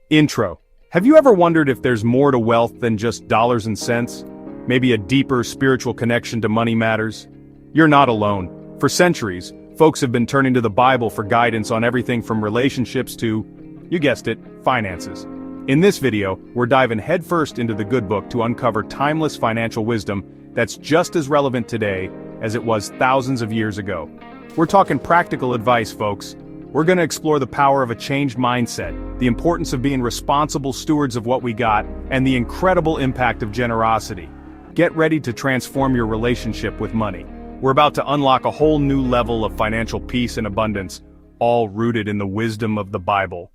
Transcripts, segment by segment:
Intro. Have you ever wondered if there's more to wealth than just dollars and cents? Maybe a deeper spiritual connection to money matters? You're not alone. For centuries, folks have been turning to the Bible for guidance on everything from relationships to, you guessed it, finances. In this video, we're diving headfirst into the good book to uncover timeless financial wisdom that's just as relevant today as it was thousands of years ago. We're talking practical advice, folks. We're going to explore the power of a changed mindset, the importance of being responsible stewards of what we got, and the incredible impact of generosity. Get ready to transform your relationship with money. We're about to unlock a whole new level of financial peace and abundance, all rooted in the wisdom of the Bible.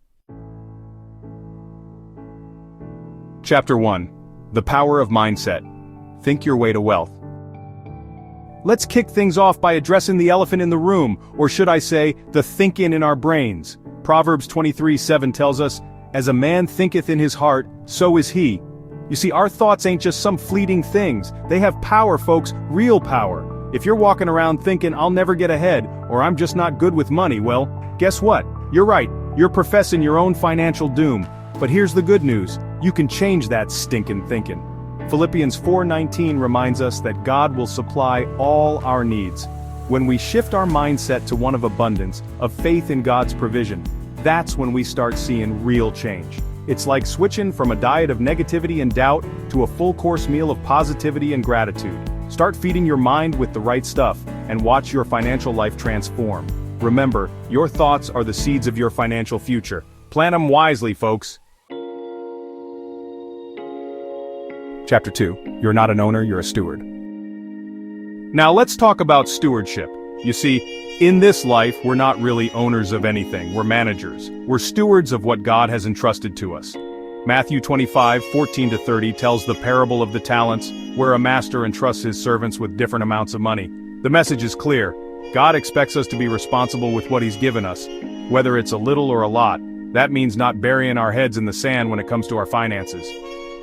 Chapter 1. The Power of Mindset. Think your way to wealth. Let's kick things off by addressing the elephant in the room, or should I say, the thinking in our brains. Proverbs 23:7 tells us, "As a man thinketh in his heart, so is he." You see, our thoughts ain't just some fleeting things. They have power, folks, real power. If you're walking around thinking, "I'll never get ahead," or "I'm just not good with money," well, guess what? You're right, you're professing your own financial doom. But here's the good news, you can change that stinking thinking. Philippians 4:19 reminds us that God will supply all our needs. When we shift our mindset to one of abundance, of faith in God's provision, that's when we start seeing real change. It's like switching from a diet of negativity and doubt to a full-course meal of positivity and gratitude. Start feeding your mind with the right stuff, and watch your financial life transform. Remember, your thoughts are the seeds of your financial future. Plant them wisely, folks. Chapter 2. You're not an owner, you're a steward. Now let's talk about stewardship. You see, in this life, we're not really owners of anything, we're managers. We're stewards of what God has entrusted to us. Matthew 25:14-30 tells the parable of the talents, where a master entrusts his servants with different amounts of money. The message is clear. God expects us to be responsible with what he's given us. Whether it's a little or a lot, that means not burying our heads in the sand when it comes to our finances.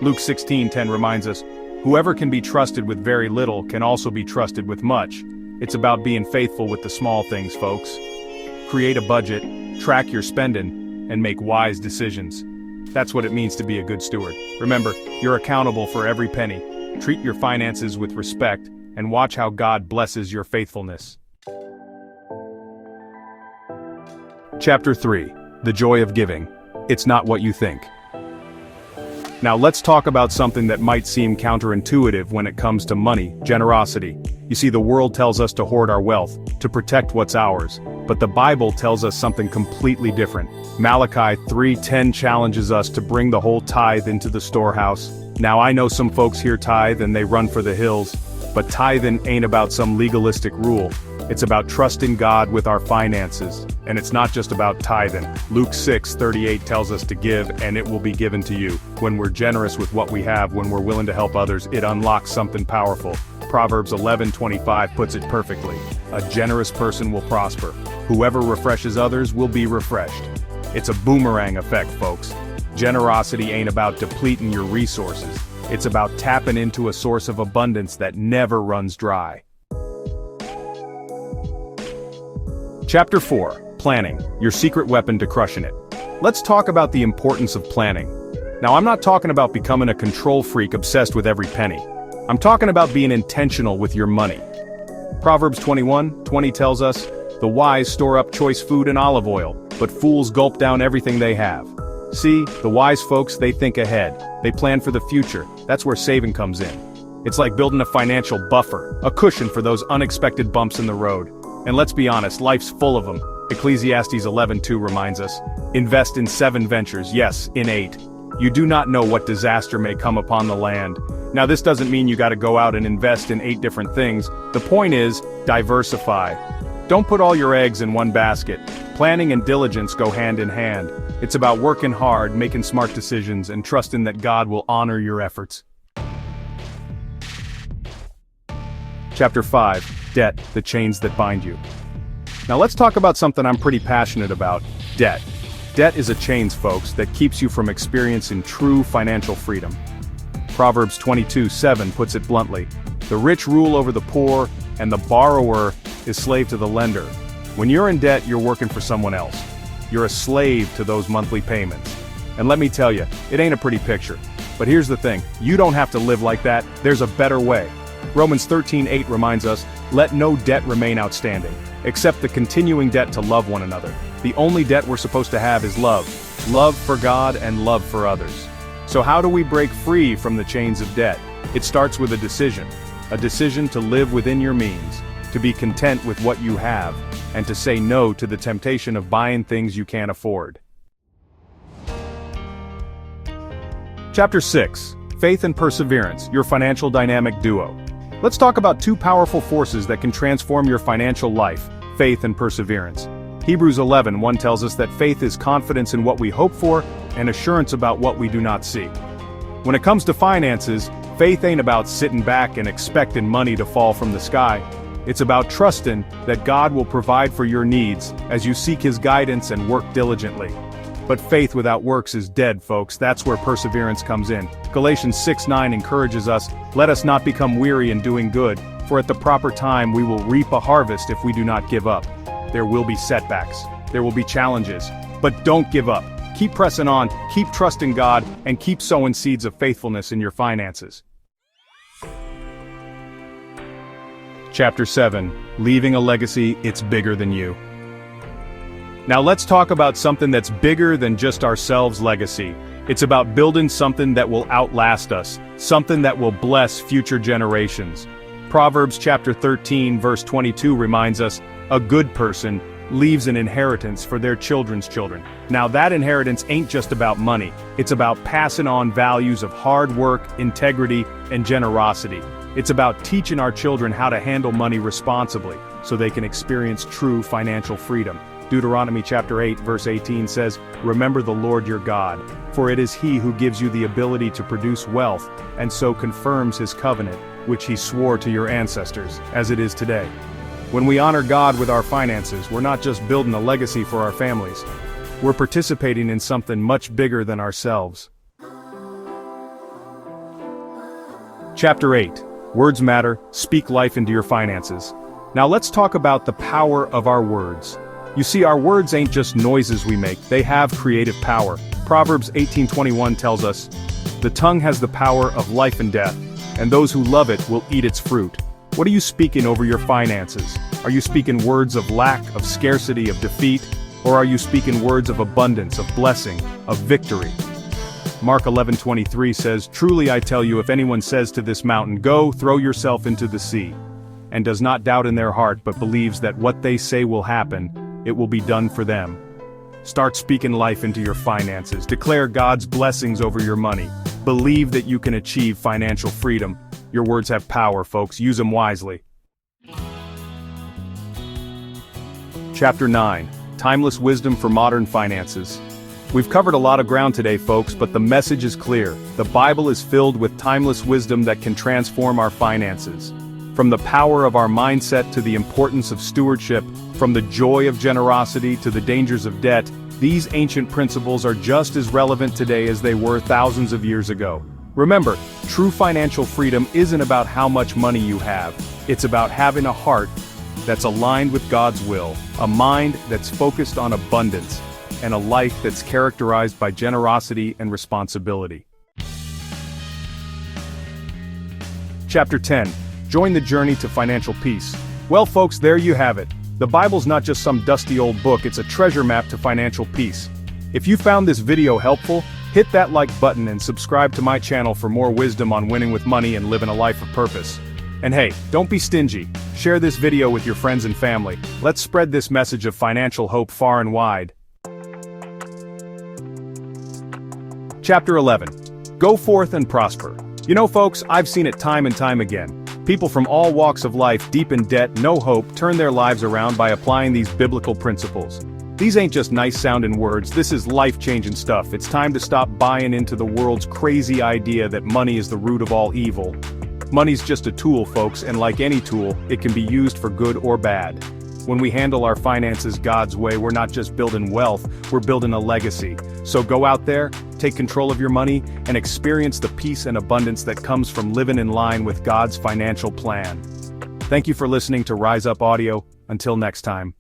Luke 16:10 reminds us, "Whoever can be trusted with very little can also be trusted with much." It's about being faithful with the small things, folks. Create a budget, track your spending, and make wise decisions. That's what it means to be a good steward. Remember, you're accountable for every penny. Treat your finances with respect, and watch how God blesses your faithfulness. Chapter 3. The Joy of Giving. It's not what you think. Now let's talk about something that might seem counterintuitive when it comes to money, generosity. You see, the world tells us to hoard our wealth, to protect what's ours, but the Bible tells us something completely different. Malachi 3:10 challenges us to bring the whole tithe into the storehouse. Now I know some folks hear tithe and they run for the hills, but tithing ain't about some legalistic rule. It's about trusting God with our finances, and it's not just about tithing. Luke 6:38 tells us to give, and it will be given to you. When we're generous with what we have, when we're willing to help others, it unlocks something powerful. Proverbs 11:25 puts it perfectly. A generous person will prosper. Whoever refreshes others will be refreshed. It's a boomerang effect, folks. Generosity ain't about depleting your resources. It's about tapping into a source of abundance that never runs dry. Chapter 4. Planning, your secret weapon to crushing it. Let's talk about the importance of planning. Now I'm not talking about becoming a control freak obsessed with every penny. I'm talking about being intentional with your money. Proverbs 21:20 tells us, "The wise store up choice food and olive oil, but fools gulp down everything they have." See, the wise folks, they think ahead. They plan for the future. That's where saving comes in. It's like building a financial buffer, a cushion for those unexpected bumps in the road. And let's be honest, life's full of them. Ecclesiastes 11:2 reminds us, "Invest in 7 ventures, yes, in 8. You do not know what disaster may come upon the land." Now this doesn't mean you gotta go out and invest in 8 different things. The point is, diversify. Don't put all your eggs in one basket. Planning and diligence go hand in hand. It's about working hard, making smart decisions, and trusting that God will honor your efforts. Chapter 5. Debt, the chains that bind you. Now let's talk about something I'm pretty passionate about, debt. Debt is a chains, folks, that keeps you from experiencing true financial freedom. Proverbs 22:7 puts it bluntly, "The rich rule over the poor, and the borrower is slave to the lender." When you're in debt, you're working for someone else. You're a slave to those monthly payments. And let me tell you, it ain't a pretty picture. But here's the thing, you don't have to live like that, there's a better way. Romans 13:8 reminds us, let no debt remain outstanding, except the continuing debt to love one another. The only debt we're supposed to have is love. Love for God and love for others. So how do we break free from the chains of debt? It starts with a decision to live within your means, to be content with what you have, and to say no to the temptation of buying things you can't afford. Chapter 6, Faith and Perseverance, your financial dynamic duo. Let's talk about two powerful forces that can transform your financial life, faith and perseverance. Hebrews 11:1 tells us that faith is confidence in what we hope for and assurance about what we do not see. When it comes to finances, faith ain't about sitting back and expecting money to fall from the sky. It's about trusting that God will provide for your needs as you seek His guidance and work diligently. But faith without works is dead, folks. That's where perseverance comes in. Galatians 6:9 encourages us, let us not become weary in doing good, for at the proper time we will reap a harvest if we do not give up. There will be setbacks. There will be challenges. But don't give up. Keep pressing on, keep trusting God, and keep sowing seeds of faithfulness in your finances. Chapter 7, Leaving a Legacy, It's Bigger Than You. Now let's talk about something that's bigger than just ourselves' legacy. It's about building something that will outlast us, something that will bless future generations. Proverbs chapter 13 verse 22 reminds us, a good person leaves an inheritance for their children's children. Now that inheritance ain't just about money, it's about passing on values of hard work, integrity, and generosity. It's about teaching our children how to handle money responsibly, so they can experience true financial freedom. Deuteronomy chapter 8 verse 18 says, remember the Lord your God, for it is He who gives you the ability to produce wealth, and so confirms His covenant, which He swore to your ancestors, as it is today. When we honor God with our finances, we're not just building a legacy for our families. We're participating in something much bigger than ourselves. Chapter 8, Words Matter, Speak Life into Your Finances. Now let's talk about the power of our words. You see, our words ain't just noises we make, they have creative power. Proverbs 18:21 tells us, the tongue has the power of life and death, and those who love it will eat its fruit. What are you speaking over your finances? Are you speaking words of lack, of scarcity, of defeat? Or are you speaking words of abundance, of blessing, of victory? Mark 11:23 says, truly I tell you, if anyone says to this mountain, go, throw yourself into the sea, and does not doubt in their heart but believes that what they say will happen, it will be done for them. Start speaking life into your finances. Declare God's blessings over your money. Believe that you can achieve financial freedom. Your words have power, folks. Use them wisely. Chapter 9, Timeless Wisdom for Modern Finances. We've covered a lot of ground today, folks, but the message is clear. The Bible is filled with timeless wisdom that can transform our finances. From the power of our mindset to the importance of stewardship, from the joy of generosity to the dangers of debt, these ancient principles are just as relevant today as they were thousands of years ago. Remember, true financial freedom isn't about how much money you have. It's about having a heart that's aligned with God's will, a mind that's focused on abundance, and a life that's characterized by generosity and responsibility. Chapter 10. Join the journey to financial peace. Well, folks, there you have it. The Bible's not just some dusty old book, it's a treasure map to financial peace. If you found this video helpful, hit that like button and subscribe to my channel for more wisdom on winning with money and living a life of purpose. And hey, don't be stingy. Share this video with your friends and family. Let's spread this message of financial hope far and wide. Chapter 11. Go forth and prosper. You know, folks, I've seen it time and time again. People from all walks of life, deep in debt, no hope, turn their lives around by applying these biblical principles. These ain't just nice-sounding words, this is life-changing stuff. It's time to stop buying into the world's crazy idea that money is the root of all evil. Money's just a tool, folks, and like any tool, it can be used for good or bad. When we handle our finances God's way, we're not just building wealth, we're building a legacy. So go out there, take control of your money, and experience the peace and abundance that comes from living in line with God's financial plan. Thank you for listening to Rise Up Audio. Until next time.